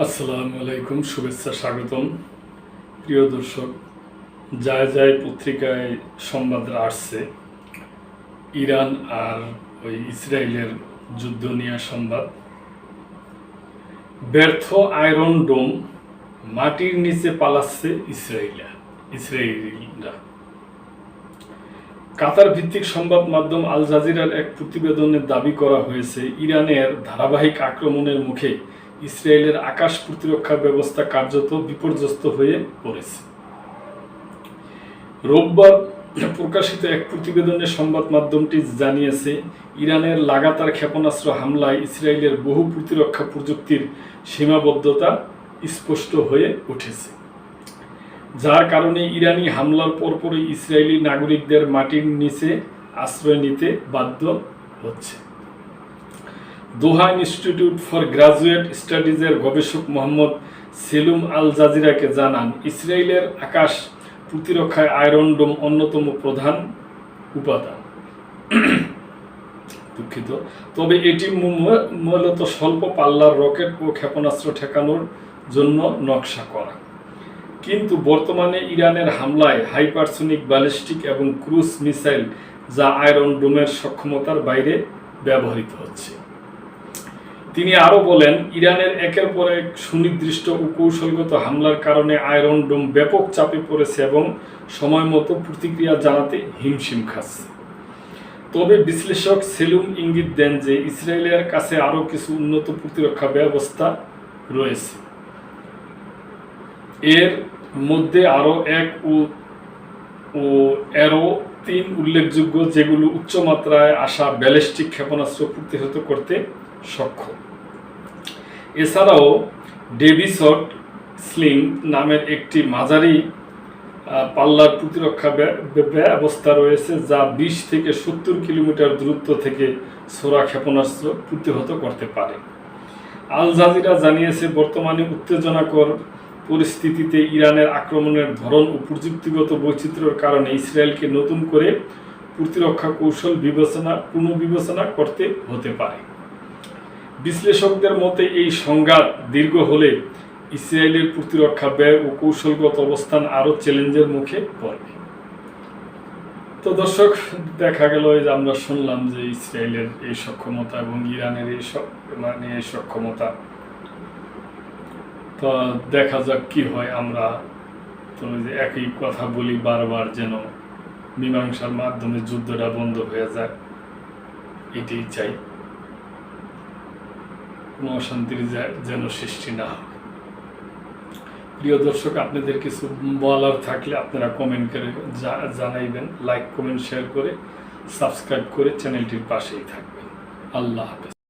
আসসালামু আলাইকুম, শুভেচ্ছা, স্বাগতম। প্রিয় দর্শক, যায় পত্রিকায় সংবাদ আসছে ইরান আর ওই ইসরায়েলের যুদ্ধ নিয়ে সংবাদ। ব্যর্থ আয়রন ডোম, মাটির নিচে পালাচ্ছে ইসরায়েলিরা। কাতার ভিত্তিক সংবাদ মাধ্যম আল জাজিরার এক প্রতিবেদনে দাবি করা হয়েছে, ইরানের ধারাবাহিক আক্রমণের মুখে ইসরায়েলের আকাশ প্রতিরক্ষা ব্যবস্থা কার্যত বিপর্যস্ত হয়ে পড়েছে। রোববার প্রকাশিত এক প্রতিবেদনে সংবাদ মাধ্যমটি জানিয়েছে, ইরানের লাগাতার ক্ষেপণাস্ত্র হামলায় ইসরায়েলের বহু প্রতিরক্ষা প্রযুক্তির সীমাবদ্ধতা স্পষ্ট হয়ে উঠেছে, যার কারণে ইরানি হামলার পরপরই ইসরায়েলি নাগরিকদের মাটির নিচে আশ্রয় নিতে বাধ্য হচ্ছে। দোহা ইনস্টিটিউট ফর গ্রাজুয়েট স্টাডিজের গবেষক মোহাম্মদ সেলুম আল জাজিরাকে জানান, ইসরায়েলের আকাশ প্রতিরক্ষায় আয়রন ডোম অন্যতম প্রধান উপাদান। দুঃখিত, তবে এটি মূলত স্বল্প পাল্লার রকেট ও ক্ষেপণাস্ত্র ঠেকানোর জন্য নকশা করা। কিন্তু বর্তমানে ইরানের হামলায় হাইপারসোনিক, ব্যালিস্টিক এবং ক্রুজ মিসাইল, যা আয়রন ডোমের সক্ষমতার বাইরে ব্যবহৃত হচ্ছে। তিনি আরও বলেন, ইরানের একের পর এক সুনির্দিষ্ট ও কৌশলগত হামলার কারণে আয়রন ডোম ব্যাপক চাপে পড়েছে এবং সময়মতো প্রতিক্রিয়া জানাতে হিমশিম খাচ্ছে। তবে বিশ্লেষক সেলুম ইঙ্গিত দেন যে ইসরায়েলের কাছে আরও কিছু উন্নত প্রতিরক্ষা ব্যবস্থা রয়েছে। এর মধ্যে আরও এক ও অ্যারো 3 উল্লেখযোগ্য, যেগুলো উচ্চমাত্রায় আসা ব্যালিস্টিক ক্ষেপণাস্ত্র প্রতিহত করতে সক্ষম। এছাড়াও ডেভিসট স্লিং নামের একটি মাঝারি পাল্লার প্রতিরক্ষা ব্যবস্থা রয়েছে, যা 20 থেকে 70 কিলোমিটার দূরত্ব থেকে ছোড়া ক্ষেপণাস্ত্র প্রতিহত করতে পারে। আল জাজিরা জানিয়েছে, বর্তমানে উত্তেজনাকর পরিস্থিতিতে ইরানের আক্রমণের ধরন ও প্রযুক্তিগত বৈচিত্র্যের কারণে ইসরায়েলকে নতুন করে প্রতিরক্ষা কৌশল পুনর্বিবেচনা করতে হতে পারে। বিশ্লেষকদের মতে এই সংঘাত দীর্ঘ হলে ইসরায়েলের প্রতিরক্ষা ব্যয় ও কৌশলগত অবস্থান আরও চ্যালেঞ্জের মুখে পড়বে। তো দর্শক, দেখা গেল যে আমরা শুনলাম যে ইসরায়েলের এই সক্ষমতা এবং ইরানের এই সক্ষমতা। তো দেখা যাক কি হয়। আমরা তো একই কথা বলি বারবার, যেন মীমাংসার মাধ্যমে যুদ্ধটা বন্ধ হয়ে যায়, এটাই চাই। কোনো অশান্তির যেন সৃষ্টি না হয়। প্রিয় দর্শক, আপনাদের কিছু বলার থাকলে আপনারা কমেন্ট করে জানাইবেন। লাইক, কমেন্ট, শেয়ার করে সাবস্ক্রাইব করে চ্যানেলটির পাশেই থাকবেন। আল্লাহ হাফেজ।